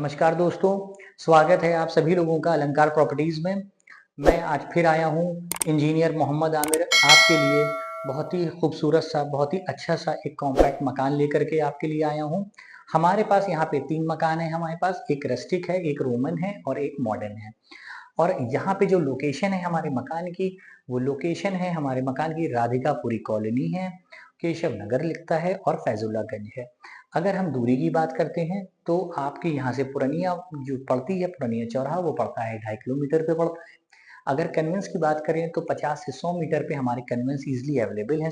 नमस्कार दोस्तों, स्वागत है आप सभी लोगों का अलंकार प्रॉपर्टीज में। मैं आज फिर आया हूँ इंजीनियर मोहम्मद आमिर आपके लिए बहुत ही खूबसूरत सा बहुत ही अच्छा सा एक कॉम्पैक्ट मकान लेकर के आपके लिए आया हूँ। हमारे पास यहाँ पे 3 मकान है। हमारे पास एक रस्टिक है, एक रोमन है और एक मॉडर्न है। और यहाँ पे जो लोकेशन है हमारे मकान की, वो लोकेशन है हमारे मकान की राधिकापुरी कॉलोनी है, केशव नगर लिखता है और फैजुल्लागंज है। अगर हम दूरी की बात करते हैं तो आपके यहाँ से पुरनिया जो पड़ती है, पुरनिया चौराहा, वो पड़ता है 2.5 किलोमीटर पे पड़ता है। अगर कन्वेंस की बात करें तो 50 से 100 मीटर पे हमारे कन्वेंस इजिली अवेलेबल है।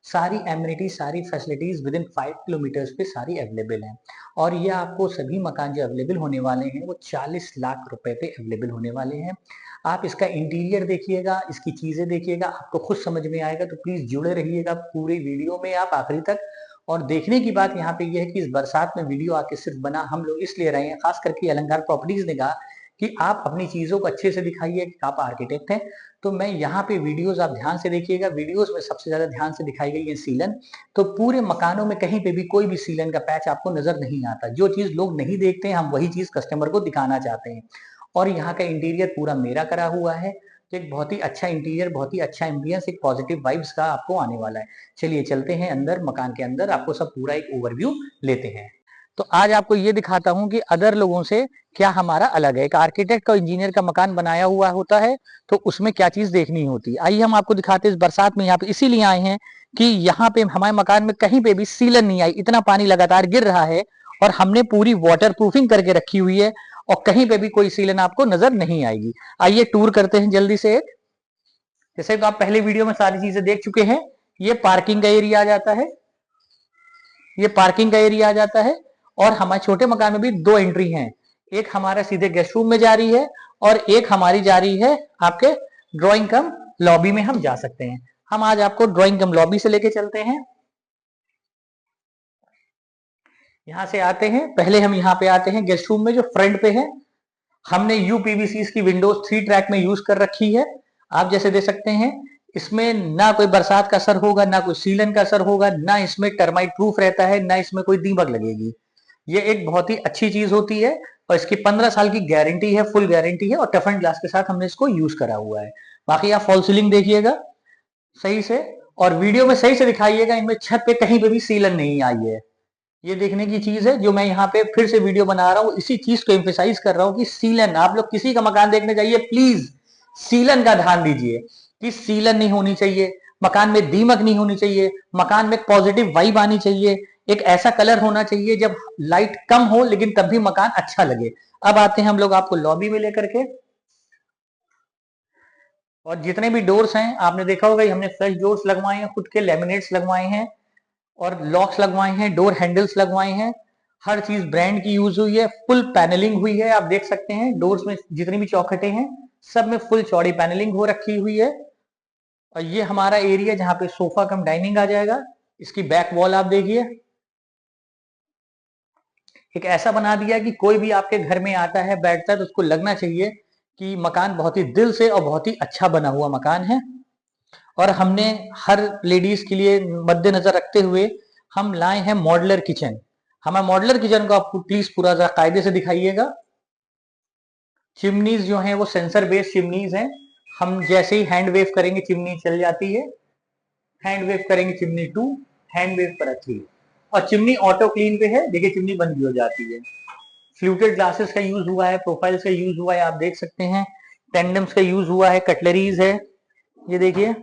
सारी एमिनिटी, सारी फैसिलिटीज विद इन 5 किलोमीटर्स पे सारी अवेलेबल हैं। और ये आपको सभी मकान जो अवेलेबल होने वाले हैं वो 40 लाख रुपए पे अवेलेबल होने वाले हैं। आप इसका इंटीरियर देखिएगा, इसकी चीजें देखिएगा, आपको खुद समझ में आएगा। तो प्लीज जुड़े रहिएगा पूरी वीडियो में आप आखिरी तक। और देखने की बात यहाँ पे ये है कि इस बरसात में वीडियो आके सिर्फ बना हम लोग इसलिए रहे हैं, खास करके अलंकार प्रॉपर्टीज ने कहा कि आप अपनी चीजों को अच्छे से दिखाइए कि आप आर्किटेक्ट हैं। तो मैं यहाँ पे वीडियोस आप ध्यान से देखिएगा। वीडियोस में सबसे ज्यादा ध्यान से दिखाई गई है सीलन। तो पूरे मकानों में कहीं पे भी कोई भी सीलन का पैच आपको नजर नहीं आता। जो चीज लोग नहीं देखते हैं हम वही चीज कस्टमर को दिखाना चाहते हैं। और यहाँ का इंटीरियर पूरा मेरा करा हुआ है। तो एक बहुत ही अच्छा इंटीरियर, बहुत ही अच्छा एम्बियंस, एक पॉजिटिव वाइब्स का आपको आने वाला है। चलिए चलते हैं अंदर, मकान के अंदर आपको सब पूरा एक ओवरव्यू लेते हैं। तो आज आपको ये दिखाता हूं कि अदर लोगों से क्या हमारा अलग है। एक आर्किटेक्ट और इंजीनियर का मकान बनाया हुआ होता है तो उसमें क्या चीज देखनी होती है। आइए हम आपको दिखाते हैं। इस बरसात में यहाँ पे इसीलिए आए हैं कि यहाँ पे हमारे मकान में कहीं पे भी सीलन नहीं आई। इतना पानी लगातार गिर रहा है और हमने पूरी वाटर प्रूफिंग करके रखी हुई है और कहीं पे भी कोई सीलन आपको नजर नहीं आएगी। आइए टूर करते हैं जल्दी से। जैसे तो आप पहले वीडियो में सारी चीजें देख चुके हैं। ये पार्किंग का एरिया आ जाता है, ये पार्किंग का एरिया आ जाता है। और हमारे छोटे मकान में भी 2 एंट्री हैं। एक हमारा सीधे गेस्ट रूम में जा रही है और एक हमारी जा रही है आपके ड्राइंग कम लॉबी में हम जा सकते हैं। हम आज आपको ड्राइंग कम लॉबी से लेके चलते हैं। यहां से आते हैं, पहले हम यहाँ पे आते हैं गेस्ट रूम में जो फ्रंट पे है। हमने यूपीवीसी की विंडोज 3 ट्रैक में यूज कर रखी है। आप जैसे देख सकते हैं इसमें ना कोई बरसात का असर होगा, ना कोई सीलन का असर होगा, ना इसमें टर्माइट प्रूफ रहता है, ना इसमें कोई दीमक लगेगी। ये एक बहुत ही अच्छी चीज होती है और इसकी 15 साल की गारंटी है, फुल गारंटी है। और टफ एंड ग्लास के साथ हमने इसको यूज करा हुआ है। बाकी आप फॉल सीलिंग देखिएगा सही से और वीडियो में सही से दिखाइएगा। इनमें छत पे कहीं पे भी सीलन नहीं आई है। ये देखने की चीज है जो मैं यहाँ पे फिर से वीडियो बना रहा हूँ। इसी चीज को एम्फेसाइज कर रहा हूँ कि सीलन, आप लोग किसी का मकान देखने जाइए प्लीज सीलन का ध्यान दीजिए कि सीलन नहीं होनी चाहिए, मकान में दीमक नहीं होनी चाहिए, मकान में पॉजिटिव वाइब आनी चाहिए। एक ऐसा कलर होना चाहिए जब लाइट कम हो लेकिन तब भी मकान अच्छा लगे। अब आते हैं हम लोग आपको लॉबी में लेकर के। और जितने भी डोर्स हैं आपने देखा होगा हमने फ्रेश डोर्स लगवाए हैं, खुद के लेमिनेट्स लगवाए हैं और लॉक्स लगवाए हैं, डोर हैंडल्स लगवाए हैं। हर चीज ब्रांड की यूज हुई है, फुल पैनलिंग हुई है। आप देख सकते हैं डोर्स में जितनी भी चौखटें हैं सब में फुल चौड़ी पैनलिंग हो रखी हुई है। और ये हमारा एरिया जहां पे सोफा कम डाइनिंग आ जाएगा। इसकी बैक वॉल आप देखिए, एक ऐसा बना दिया कि कोई भी आपके घर में आता है बैठता है तो उसको लगना चाहिए कि मकान बहुत ही दिल से और बहुत ही अच्छा बना हुआ मकान है। और हमने हर लेडीज के लिए मद्देनजर रखते हुए हम लाए हैं मॉडलर किचन। हमारा मॉडलर किचन को आप प्लीज पूरा कायदे से दिखाइएगा। चिमनीज जो हैं वो सेंसर बेस्ड चिमनीज हैं। हम जैसे ही हैंड वेव करेंगे चिमनी चल जाती है। हैंड वेव करेंगे चिमनी 2, हैंड वेव पर 3। और चिमनी ऑटो क्लीन पे है, देखिए चिमनी बंद भी हो जाती है। फ्लूटेड ग्लासेस का यूज हुआ है, प्रोफाइल्स का यूज हुआ है, आप देख सकते हैं। टेंडम्स का यूज हुआ है, कटलरीज है, ये देखिए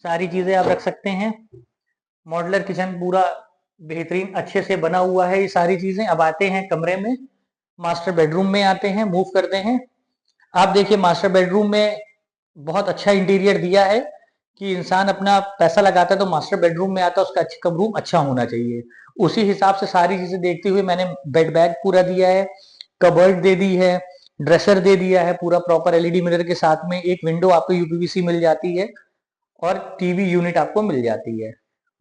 सारी चीजें आप रख सकते हैं। मॉडलर किचन पूरा बेहतरीन अच्छे से बना हुआ है ये सारी चीजें। अब आते हैं कमरे में, मास्टर बेडरूम में आते हैं, मूव करते हैं। आप देखिए मास्टर बेडरूम में बहुत अच्छा इंटीरियर दिया है कि इंसान अपना पैसा लगाता है तो मास्टर बेडरूम में आता है, उसका अच्छा रूम अच्छा होना चाहिए। उसी हिसाब से सारी चीजें देखते हुए मैंने बेड बैग पूरा दिया है, कबर्ड दे दी है, ड्रेसर दे दिया है पूरा प्रॉपर एलईडी मिरर के साथ में। एक विंडो आपको यूपीवीसी मिल जाती है और टीवी यूनिट आपको मिल जाती है।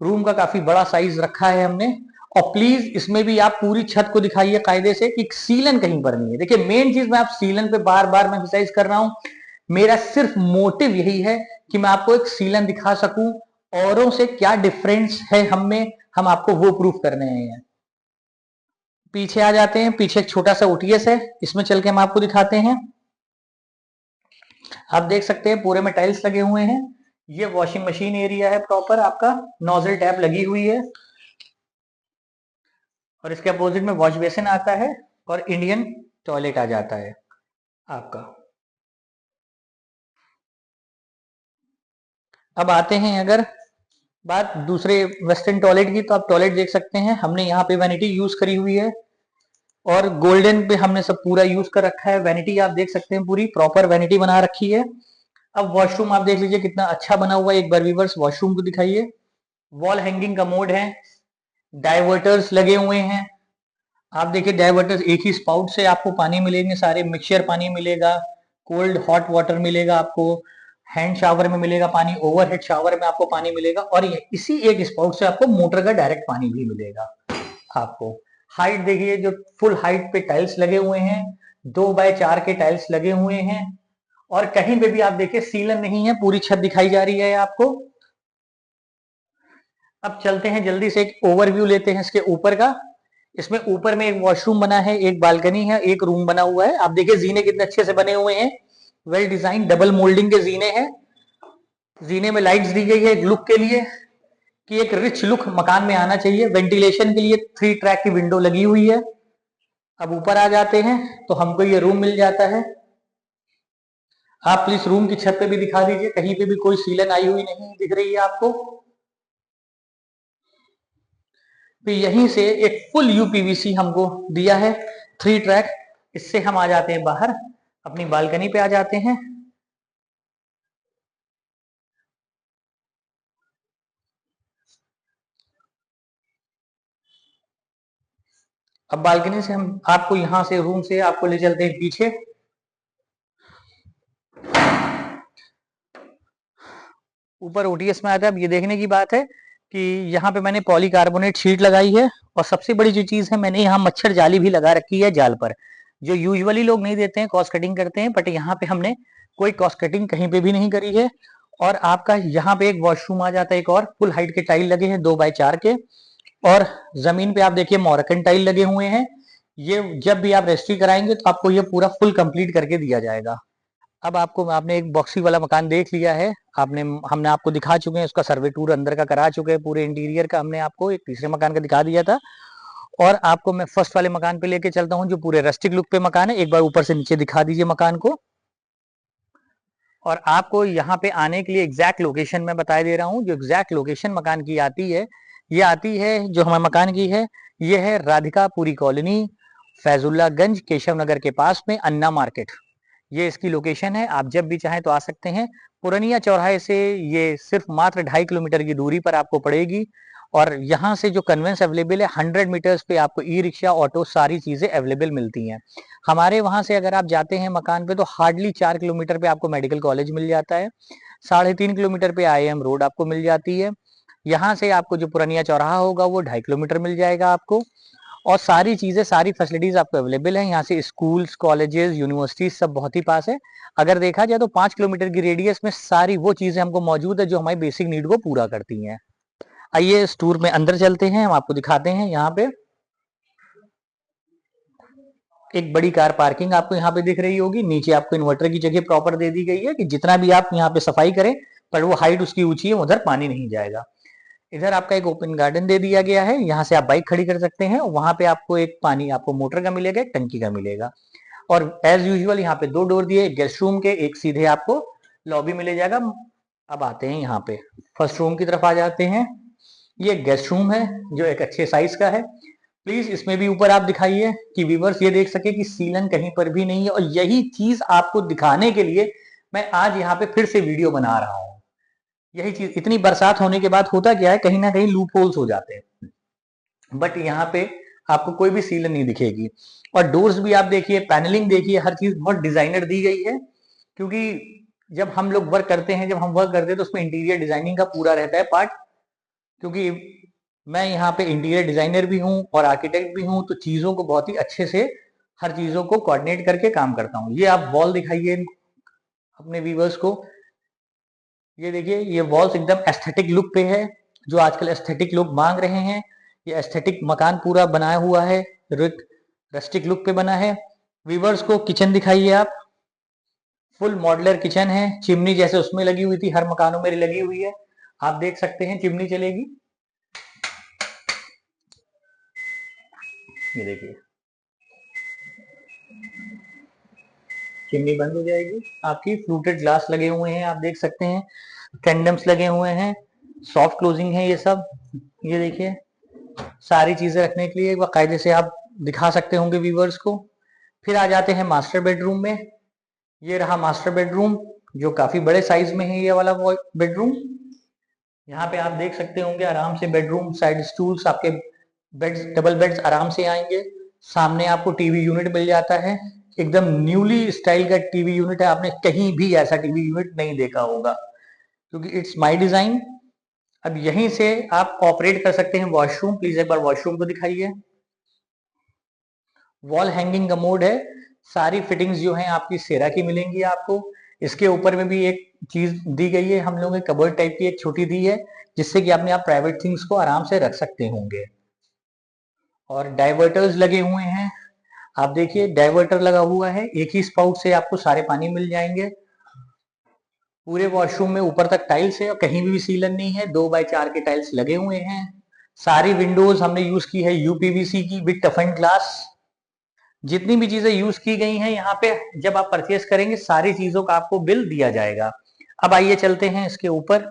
रूम का काफी बड़ा साइज रखा है हमने। और प्लीज इसमें भी आप पूरी छत को दिखाइए कायदे से कि सीलन कहीं पर नहीं है। देखिए मेन चीज मैं आप सीलन पे बार बार मैं एम्फसाइज कर रहा हूं। मेरा सिर्फ मोटिव यही है कि मैं आपको एक सीलन दिखा सकूं, औरों से क्या डिफरेंस है हम में, हम आपको वो प्रूफ करने हैं। पीछे आ जाते हैं। पीछे एक छोटा सा ओटीएस है, इसमें चल के हम आपको दिखाते हैं। आप देख सकते हैं पूरे में टाइल्स लगे हुए हैं। ये वॉशिंग मशीन एरिया है प्रॉपर आपका, नोजल टैप लगी हुई है और इसके अपोजिट में वॉश बेसिन आता है और इंडियन टॉयलेट आ जाता है आपका। अब आते हैं अगर बात दूसरे वेस्टर्न टॉयलेट की, तो आप टॉयलेट देख सकते हैं। हमने यहाँ पे वैनिटी यूज करी हुई है और गोल्डन पे हमने सब पूरा यूज कर रखा है। वैनिटी आप देख सकते हैं, पूरी प्रॉपर वैनिटी बना रखी है। अब वॉशरूम आप देख लीजिए कितना अच्छा बना हुआ है। एक बार व्यूअर्स वॉशरूम को दिखाइए। वॉल हैंगिंग कमोड है, डाइवर्टर्स लगे हुए हैं। आप देखिए डाइवर्टर्स, एक ही स्पाउट से आपको पानी मिलेंगे, सारे मिक्सचर पानी मिलेगा, कोल्ड हॉट वाटर मिलेगा आपको, हैंड शावर में मिलेगा पानी, ओवरहेड शावर में आपको पानी मिलेगा और इसी एक स्पाउट से आपको मोटर का डायरेक्ट पानी भी मिलेगा आपको। हाइट देखिए, जो फुल हाइट पे टाइल्स लगे हुए हैं, 2x4 के टाइल्स लगे हुए हैं और कहीं पे भी आप देखिए सीलन नहीं है, पूरी छत दिखाई जा रही है आपको। अब चलते हैं जल्दी से, एक ओवरव्यू लेते हैं इसके ऊपर का। इसमें ऊपर में एक वॉशरूम बना है, एक बालकनी है, एक रूम बना हुआ है। आप देखिए जीने कितने अच्छे से बने हुए हैं, वेल डिजाइन डबल मोल्डिंग के जीने हैं। जीने में लाइट्स दी गई है एक लुक के लिए कि एक रिच लुक मकान में आना चाहिए। वेंटिलेशन के लिए 3 ट्रैक की विंडो लगी हुई है। अब ऊपर आ जाते हैं तो हमको ये रूम मिल जाता है। आप प्लीज रूम की छत पे भी दिखा दीजिए, कहीं पे भी कोई सीलन आई हुई नहीं दिख रही है आपको। फिर यहीं से एक फुल यूपीवीसी हमको दिया है, 3 ट्रैक। इससे हम आ जाते हैं बाहर, अपनी बालकनी पे आ जाते हैं। अब बालकनी से हम आपको यहां से रूम से आपको ले चलते हैं पीछे। ऊपर ओटीएस में आता है। अब ये देखने की बात है कि यहाँ पे मैंने पॉलीकार्बोनेट शीट लगाई है और सबसे बड़ी जो चीज है, मैंने यहाँ मच्छर जाली भी लगा रखी है जाल पर, जो यूजुअली लोग नहीं देते हैं, कॉस्ट कटिंग करते हैं, बट यहाँ पे हमने कोई कॉस्ट कटिंग कहीं पे भी नहीं करी है। और आपका यहाँ पे एक वॉशरूम आ जाता है, एक और फुल हाइट के टाइल लगे हैं 2x4 के। और जमीन पे आप देखिए मोरकन टाइल लगे हुए हैं। ये जब भी आप रजिस्ट्री कराएंगे तो आपको ये पूरा फुल कंप्लीट करके दिया जाएगा। अब आपको, आपने एक बॉक्सी वाला मकान देख लिया है, आपने हमने आपको दिखा चुके हैं, उसका सर्वे टूर अंदर का करा चुके हैं, पूरे इंटीरियर का हमने आपको एक तीसरे मकान का दिखा दिया था। और आपको मैं फर्स्ट वाले मकान पे लेके चलता हूँ, जो पूरे रस्टिक लुक पे मकान है। एक बार ऊपर से नीचे दिखा दीजिए मकान को। और आपको यहाँ पे आने के लिए एग्जैक्ट लोकेशन मैं बता दे रहा हूँ। जो एग्जैक्ट लोकेशन मकान की आती है, ये आती है जो हमारे मकान की है, ये है राधिकापुरी कॉलोनी, फैजुल्लागंज, केशव नगर के पास में, अन्ना मार्केट। ये इसकी लोकेशन है। आप जब भी चाहें तो आ सकते हैं। पुरनिया चौराहे से ये सिर्फ मात्र 2.5 किलोमीटर की दूरी पर आपको पड़ेगी। और यहाँ से जो कन्वेंस अवेलेबल है, 100 मीटर्स पे आपको ई रिक्शा, ऑटो, सारी चीजें अवेलेबल मिलती हैं। हमारे वहां से अगर आप जाते हैं मकान पे, तो हार्डली 4 किलोमीटर पे आपको मेडिकल कॉलेज मिल जाता है। 3.5 किलोमीटर पे IIM रोड आपको मिल जाती है। यहाँ से आपको जो पुरनिया चौराहा होगा वो 2.5 किलोमीटर मिल जाएगा आपको। और सारी चीजें, सारी फैसिलिटीज आपको अवेलेबल है। यहाँ से स्कूल्स, कॉलेजेस, यूनिवर्सिटीज सब बहुत ही पास है। अगर देखा जाए तो 5 किलोमीटर की रेडियस में सारी वो चीजें हमको मौजूद है जो हमारी बेसिक नीड को पूरा करती हैं। आइए इस टूर में अंदर चलते हैं, हम आपको दिखाते हैं। यहाँ पे एक बड़ी कार पार्किंग आपको यहाँ पे दिख रही होगी। नीचे आपको इन्वर्टर की जगह प्रॉपर दे दी गई है कि जितना भी आप यहाँ पे सफाई करें, पर वो हाइट उसकी ऊंची है, उधर पानी नहीं जाएगा। इधर आपका एक ओपन गार्डन दे दिया गया है, यहाँ से आप बाइक खड़ी कर सकते हैं। वहां पे आपको एक पानी आपको मोटर का मिलेगा, एक टंकी का मिलेगा। और एज यूजुअल यहाँ पे 2 डोर दिए, एक गेस्ट रूम के, एक सीधे आपको लॉबी मिल जाएगा। अब आते हैं यहाँ पे फर्स्ट रूम की तरफ आ जाते हैं। ये गेस्ट रूम है जो एक अच्छे साइज का है। प्लीज इसमें भी ऊपर आप दिखाइए कि व्यूवर्स ये देख सके कि सीलन कहीं पर भी नहीं है। और यही चीज आपको दिखाने के लिए मैं आज यहाँ पे फिर से वीडियो बना रहा हूँ। यही चीज, इतनी बरसात होने के बाद होता क्या है, कहीं ना कहीं लूप होल्स हो जाते हैं, बट यहाँ पे आपको कोई भी सीलन नहीं दिखेगी। और डोर्स भी आप देखिए, पैनलिंग देखिए, हर चीज बहुत डिजाइनर दी गई है। क्योंकि जब हम लोग वर्क करते हैं, जब हम वर्क करते हैं तो उसमें इंटीरियर डिजाइनिंग का पूरा रहता है पार्ट। क्योंकि मैं यहाँ पे इंटीरियर डिजाइनर भी हूँ और आर्किटेक्ट भी हूँ, तो चीजों को बहुत ही अच्छे से, हर चीजों को कोऑर्डिनेट करके काम करता हूँ। ये आप वॉल दिखाइए अपने व्यूवर्स को। ये देखिए, ये वॉल्स एकदम एस्थेटिक लुक पे है, जो आजकल एस्थेटिक लोग मांग रहे हैं। ये एस्थेटिक मकान पूरा बनाया हुआ है, रस्टिक लुक पे बना है। व्यूअर्स को किचन दिखाइए आप। फुल मॉड्यूलर किचन है, चिमनी जैसे उसमें लगी हुई थी हर मकानों में लगी हुई है, आप देख सकते हैं चिमनी चलेगी। ये देखिए चिमनी बंद हो जाएगी आपकी। फ्लूटेड ग्लास लगे हुए हैं, आप देख सकते हैं। टेंडम्स लगे हुए हैं, सॉफ्ट क्लोजिंग है ये सब। ये देखिए सारी चीजें रखने के लिए बाकायदे से आप दिखा सकते होंगे व्यूवर्स को। फिर आ जाते हैं मास्टर बेडरूम में। ये रहा मास्टर बेडरूम, जो काफी बड़े साइज में है ये वाला बेडरूम। यहाँ पे आप देख सकते होंगे आराम से बेडरूम साइड स्टूल्स, आपके बेड्स, डबल बेड्स आराम से आएंगे। सामने आपको टीवी यूनिट मिल जाता है, एकदम न्यूली स्टाइल का टीवी यूनिट है। आपने कहीं भी ऐसा टीवी यूनिट नहीं देखा होगा, क्योंकि इट्स माय डिजाइन। अब यहीं से आप ऑपरेट कर सकते हैं वॉशरूम। प्लीज एक बार वॉशरूम को दिखाइए। वॉल हैंगिंग कमोड है, सारी फिटिंग्स जो हैं आपकी सेरा की मिलेंगी आपको। इसके ऊपर में भी एक चीज दी गई है, हम लोगों ने कबर्ड टाइप की एक छोटी दी है, जिससे कि अपने आप प्राइवेट थिंग्स को आराम से रख सकते होंगे। और डाइवर्टर्स लगे हुए हैं, आप देखिए डाइवर्टर लगा हुआ है, एक ही स्पाउट से आपको सारे पानी मिल जाएंगे। पूरे वॉशरूम में ऊपर तक टाइल्स है और कहीं भी सीलन नहीं है, 2x4 के टाइल्स लगे हुए हैं। सारी विंडोज हमने यूज की है यूपीवीसी की विद टफ एंड ग्लास। जितनी भी चीजें यूज की गई हैं यहाँ पे, जब आप परचेस करेंगे सारी चीजों का आपको बिल दिया जाएगा। अब आइए चलते हैं इसके ऊपर।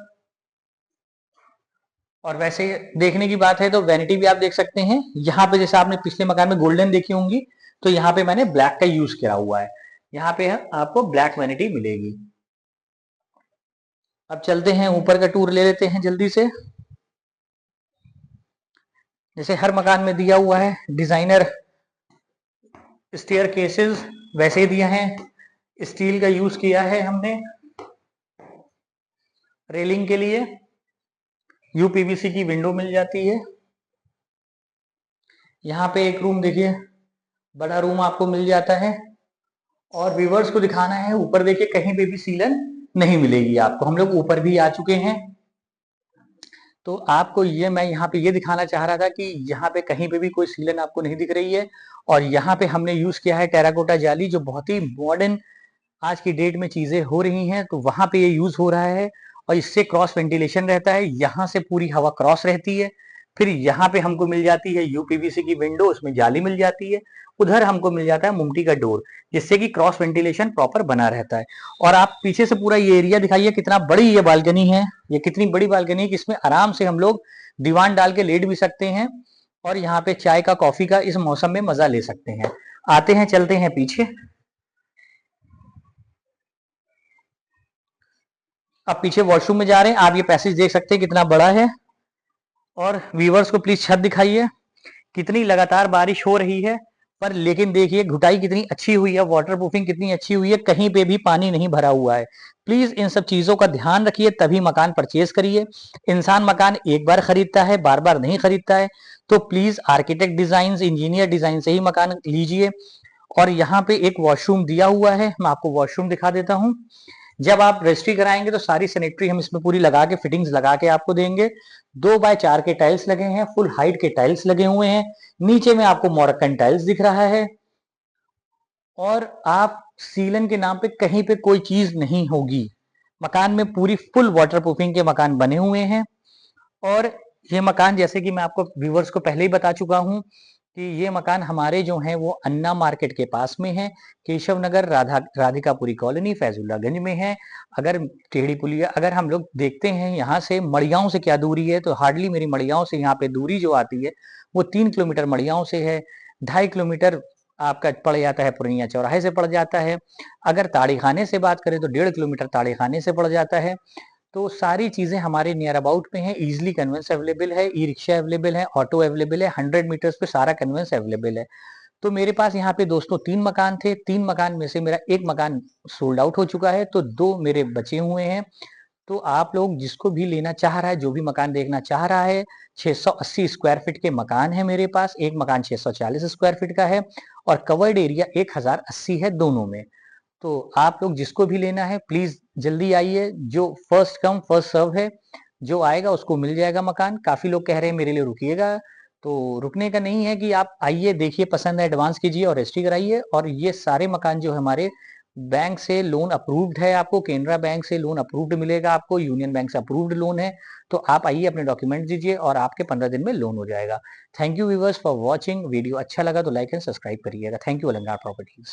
और वैसे देखने की बात है तो वैनिटी भी आप देख सकते हैं यहाँ पे। जैसे आपने पिछले मकान में गोल्डन देखी होंगी, तो यहाँ पे मैंने ब्लैक का यूज किया हुआ है। यहाँ पे आपको ब्लैक वैनिटी मिलेगी। अब चलते हैं ऊपर का टूर ले लेते हैं जल्दी से। जैसे हर मकान में दिया हुआ है डिजाइनर स्टेयर केसेस, वैसे ही दिया है। स्टील का यूज किया है हमने रेलिंग के लिए। यूपीवीसी की विंडो मिल जाती है। यहाँ पे एक रूम देखिए, बड़ा रूम आपको मिल जाता है। और व्यूवर्स को दिखाना है, ऊपर देखिए कहीं पे भी सीलन नहीं मिलेगी आपको। हम लोग ऊपर भी आ चुके हैं, तो आपको ये मैं यहाँ पे ये दिखाना चाह रहा था कि यहाँ पे कहीं पे भी कोई सीलन आपको नहीं दिख रही है। और यहाँ पे हमने यूज किया है टेराकोटा जाली, जो बहुत ही मॉडर्न आज की डेट में चीजें हो रही हैं, तो वहां पे ये यूज हो रहा है। और इससे क्रॉस वेंटिलेशन रहता है, यहाँ से पूरी हवा क्रॉस रहती है। फिर यहाँ पे हमको मिल जाती है यूपीवीसी की विंडो, उसमें जाली मिल जाती है। उधर हमको मिल जाता है मुमटी का डोर, जिससे कि क्रॉस वेंटिलेशन प्रॉपर बना रहता है। और आप पीछे से पूरा ये एरिया दिखाइए, कितना बड़ी ये बालकनी है। ये कितनी बड़ी बालकनी है कि इसमें आराम से हम लोग दीवान डाल के लेट भी सकते हैं, और यहाँ पे चाय का कॉफी का इस मौसम में मजा ले सकते हैं। आते हैं चलते हैं पीछे। अब पीछे वॉशरूम में जा रहे हैं, आप ये पैसेज देख सकते हैं कितना बड़ा है। और व्यूवर्स को प्लीज छत दिखाइए, कितनी लगातार बारिश हो रही है, पर लेकिन देखिए घुटाई कितनी अच्छी हुई है, वाटर प्रूफिंग कितनी अच्छी हुई है, कहीं पे भी पानी नहीं भरा हुआ है। प्लीज इन सब चीजों का ध्यान रखिए, तभी मकान परचेज करिए। इंसान मकान एक बार खरीदता है, बार बार नहीं खरीदता है। तो please architect design, engineer design से ही मकान लीजिए। और यहाँ पे एक वॉशरूम दिया हुआ है, मैं आपको वॉशरूम दिखा देता हूँ। जब आप रजिस्ट्री कराएंगे तो सारी सैनिटरी हम इसमें पूरी लगा के, फिटिंग्स लगा के आपको देंगे। 2x4 के टाइल्स लगे हैं, फुल हाइट के टाइल्स लगे हुए हैं। नीचे में आपको मोरक्कन टाइल्स दिख रहा है। और आप सीलन के नाम पे कहीं पे कोई चीज नहीं होगी। मकान में पूरी फुल वाटर प्रूफिंग के मकान बने हुए हैं। और ये मकान, जैसे कि मैं आपको व्यूवर्स को पहले ही बता चुका हूं कि ये मकान हमारे जो हैं वो अन्ना मार्केट के पास में है। केशव नगर, राधिकापुरी कॉलोनी, फैजुल्लागंज में है। अगर टेढ़ी पुलिया अगर हम लोग देखते हैं यहाँ से मड़ियाओं से क्या दूरी है, तो हार्डली मेरी मड़ियाओं से यहाँ पे दूरी जो आती है वो 3 किलोमीटर मड़ियाओं से है। 2.5 किलोमीटर आपका पड़ जाता है पूर्णिया चौराहे से पड़ जाता है। अगर ताड़ी खाने से बात करें तो 1.5 किलोमीटर ताड़ी खाने से पड़ जाता है। तो सारी चीजें हमारे नियर अबाउट में है। इजिली कन्वेंस अवेलेबल है, ई रिक्शा अवेलेबल है, ऑटो अवेलेबल है, 100 मीटर्स पे सारा कन्वेंस अवेलेबल है। तो मेरे पास यहाँ पे दोस्तों 3 मकान थे। 3 मकान में से मेरा एक मकान सोल्ड आउट हो चुका है, तो 2 मेरे बचे हुए हैं। तो आप लोग जिसको भी लेना चाह रहा है, जो भी मकान देखना चाह रहा है, 680 स्क्वायर फीट के मकान है मेरे पास। एक मकान 640 स्क्वायर फीट का है, और कवर्ड एरिया 1080 है दोनों में। तो आप लोग जिसको भी लेना है प्लीज जल्दी आइए। जो फर्स्ट कम फर्स्ट सर्व है, जो आएगा उसको मिल जाएगा मकान। काफी लोग कह रहे हैं मेरे लिए रुकिएगा, तो रुकने का नहीं है कि आप आइए, देखिए, पसंद है, एडवांस कीजिए और रजिस्ट्री कराइए। और ये सारे मकान जो है हमारे बैंक से लोन अप्रूव्ड है, आपको केनरा बैंक से लोन अप्रूव्ड मिलेगा, आपको यूनियन बैंक से अप्रूव्ड लोन है। तो आप आइए, अपने डॉक्यूमेंट दीजिए और आपके 15 दिन में लोन हो जाएगा। Thank you viewers for watching. Video अच्छा लगा तो लाइक एंड सब्सक्राइब करिएगा। थैंक यू अलंकार प्रॉपर्टीज।